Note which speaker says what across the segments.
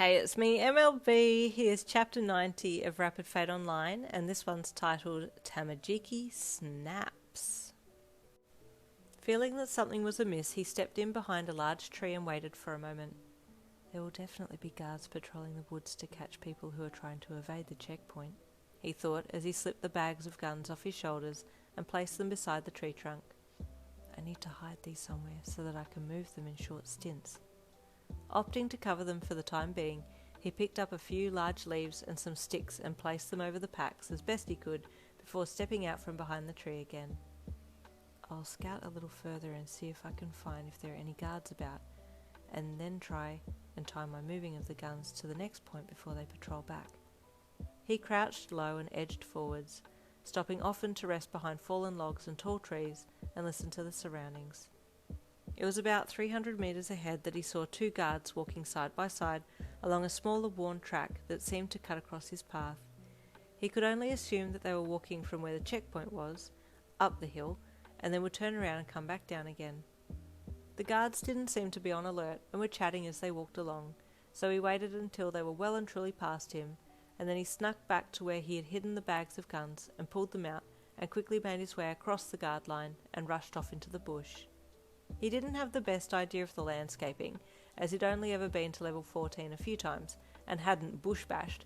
Speaker 1: Hey, it's me, MLB. Here's chapter 90 of Rapid Fate Online, and this one's titled Tamajiki Snaps. Feeling that something was amiss, he stepped in behind a large tree and waited for a moment. There will definitely be guards patrolling the woods to catch people who are trying to evade the checkpoint, he thought as he slipped the bags of guns off his shoulders and placed them beside the tree trunk. I need to hide these somewhere so that I can move them in short stints. Opting to cover them for the time being, he picked up a few large leaves and some sticks and placed them over the packs as best he could before stepping out from behind the tree again. I'll scout a little further and see if I can find if there are any guards about, and then try and time my moving of the guns to the next point before they patrol back. He crouched low and edged forwards, stopping often to rest behind fallen logs and tall trees and listen to the surroundings. It was about 300 metres ahead that he saw two guards walking side by side along a smaller worn track that seemed to cut across his path. He could only assume that they were walking from where the checkpoint was, up the hill, and then would turn around and come back down again. The guards didn't seem to be on alert and were chatting as they walked along, so he waited until they were well and truly past him, and then he snuck back to where he had hidden the bags of guns and pulled them out and quickly made his way across the guard line and rushed off into the bush. He didn't have the best idea of the landscaping, as he'd only ever been to level 14 a few times, and hadn't bush-bashed,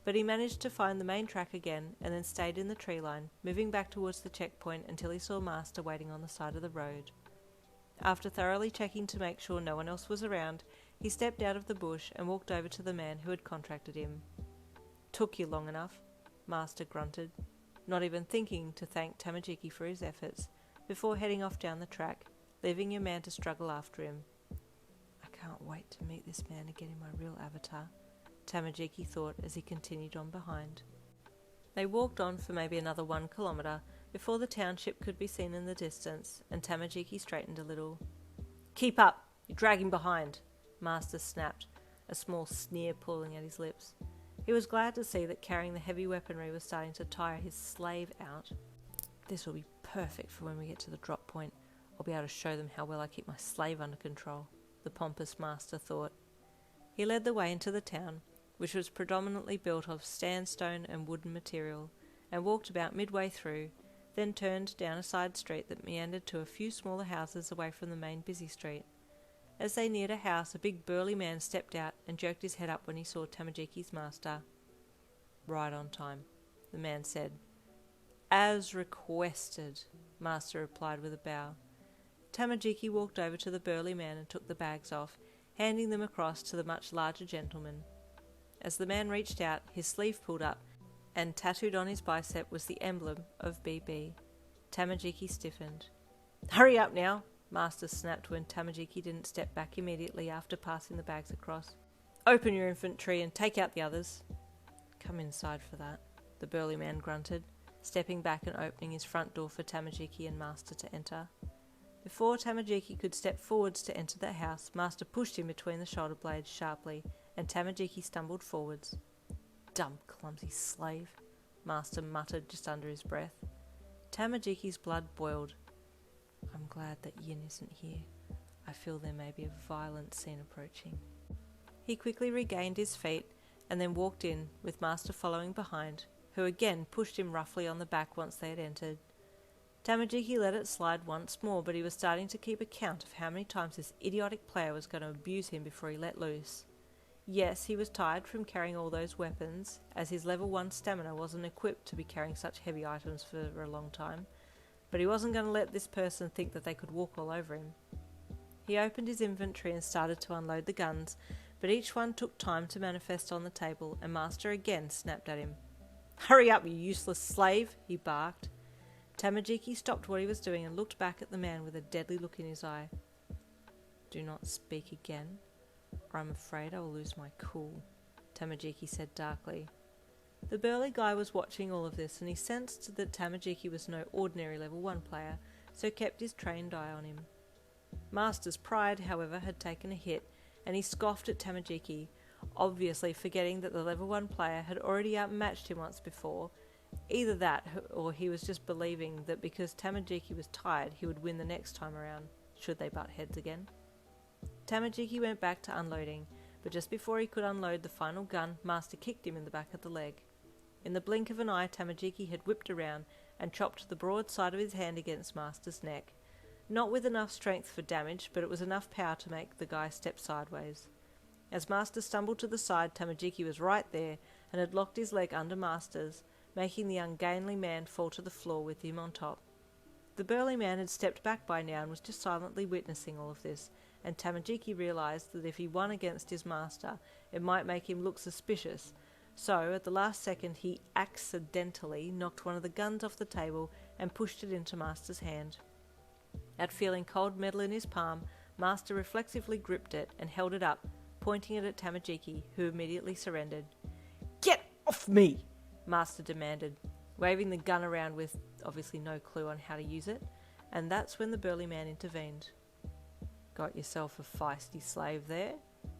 Speaker 1: but he managed to find the main track again and then stayed in the tree line, moving back towards the checkpoint until he saw Master waiting on the side of the road. After thoroughly checking to make sure no one else was around, he stepped out of the bush and walked over to the man who had contracted him. "Took you long enough," Master grunted, not even thinking to thank Tamajiki for his efforts, before heading off down the track, leaving your man to struggle after him. I can't wait to meet this man again in my real avatar, Tamajiki thought as he continued on behind. They walked on for maybe another 1 kilometre before the township could be seen in the distance, and Tamajiki straightened a little. "Keep up! You're dragging behind!" Master snapped, a small sneer pulling at his lips. He was glad to see that carrying the heavy weaponry was starting to tire his slave out. This will be perfect for when we get to the drop point. I'll be able to show them how well I keep my slave under control, the pompous master thought. He led the way into the town, which was predominantly built of sandstone and wooden material, and walked about midway through, then turned down a side street that meandered to a few smaller houses away from the main busy street. As they neared a house, a big burly man stepped out and jerked his head up when he saw Tamajiki's master. "Right on time," the man said. "As requested," Master replied with a bow. Tamajiki walked over to the burly man and took the bags off, handing them across to the much larger gentleman. As the man reached out, his sleeve pulled up, and tattooed on his bicep was the emblem of BB. Tamajiki stiffened. "Hurry up now!" Master snapped when Tamajiki didn't step back immediately after passing the bags across. "Open your infantry and take out the others." "Come inside for that," the burly man grunted, stepping back and opening his front door for Tamajiki and Master to enter. Before Tamajiki could step forwards to enter the house, Master pushed him between the shoulder blades sharply, and Tamajiki stumbled forwards. "Dumb, clumsy slave," Master muttered just under his breath. Tamajiki's blood boiled. "I'm glad that Yin isn't here. I feel there may be a violent scene approaching." He quickly regained his feet and then walked in, with Master following behind, who again pushed him roughly on the back once they had entered. Tamajiki let it slide once more, but he was starting to keep account of how many times this idiotic player was going to abuse him before he let loose. Yes, he was tired from carrying all those weapons, as his level 1 stamina wasn't equipped to be carrying such heavy items for a long time, but he wasn't going to let this person think that they could walk all over him. He opened his inventory and started to unload the guns, but each one took time to manifest on the table, and Master again snapped at him. "Hurry up, you useless slave!" he barked. Tamajiki stopped what he was doing and looked back at the man with a deadly look in his eye. "Do not speak again, or I'm afraid I will lose my cool," Tamajiki said darkly. The burly guy was watching all of this, and he sensed that Tamajiki was no ordinary level 1 player, so kept his trained eye on him. Master's pride, however, had taken a hit, and he scoffed at Tamajiki, obviously forgetting that the level 1 player had already outmatched him once before. Either that, or he was just believing that because Tamajiki was tired, he would win the next time around, should they butt heads again. Tamajiki went back to unloading, but just before he could unload the final gun, Master kicked him in the back of the leg. In the blink of an eye, Tamajiki had whipped around and chopped the broad side of his hand against Master's neck. Not with enough strength for damage, but it was enough power to make the guy step sideways. As Master stumbled to the side, Tamajiki was right there and had locked his leg under Master's, making the ungainly man fall to the floor with him on top. The burly man had stepped back by now and was just silently witnessing all of this, and Tamajiki realised that if he won against his master, it might make him look suspicious. So, at the last second, he accidentally knocked one of the guns off the table and pushed it into Master's hand. At feeling cold metal in his palm, Master reflexively gripped it and held it up, pointing it at Tamajiki, who immediately surrendered. "Get off me!" Master demanded, waving the gun around with obviously no clue on how to use it, and that's when the burly man intervened. "Got yourself a feisty slave there,"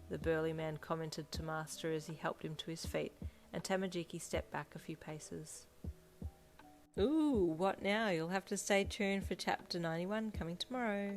Speaker 1: the burly man commented to Master as he helped him to his feet, and Tamajiki stepped back a few paces. Ooh, what now? You'll have to stay tuned for chapter 91 coming tomorrow.